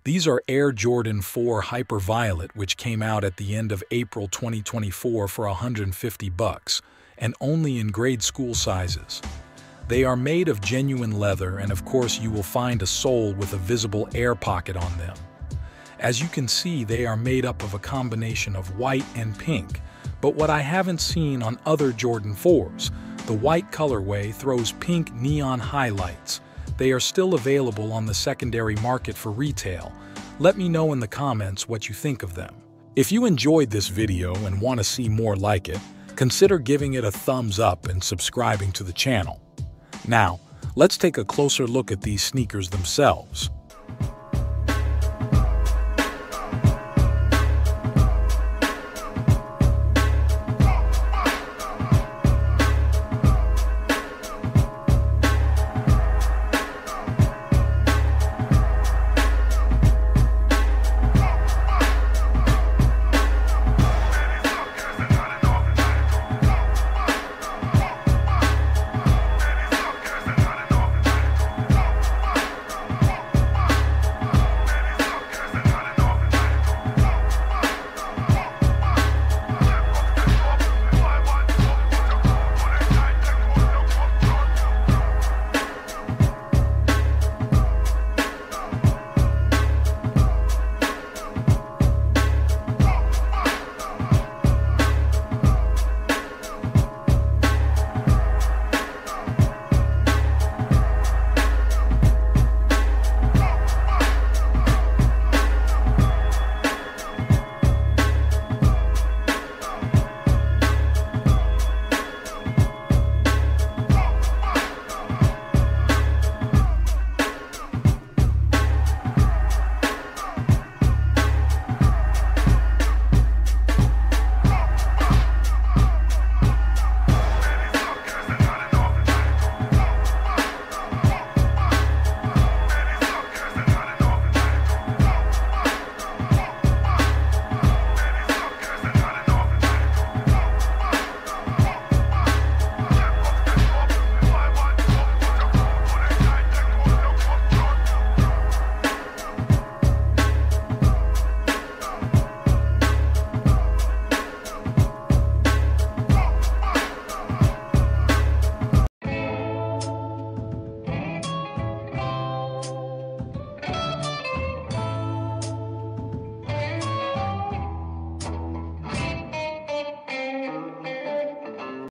These are Air Jordan 4 Hyperviolet, which came out at the end of April 2024 for $150 and only in grade school sizes. They are made of genuine leather, and of course you will find a sole with a visible air pocket on them. As you can see, they are made up of a combination of white and pink, but what I haven't seen on other Jordan 4s, the white colorway throws pink neon highlights. They are still available on the secondary market for retail. Let me know in the comments what you think of them. If you enjoyed this video and want to see more like it, consider giving it a thumbs up and subscribing to the channel. Now, let's take a closer look at these sneakers themselves.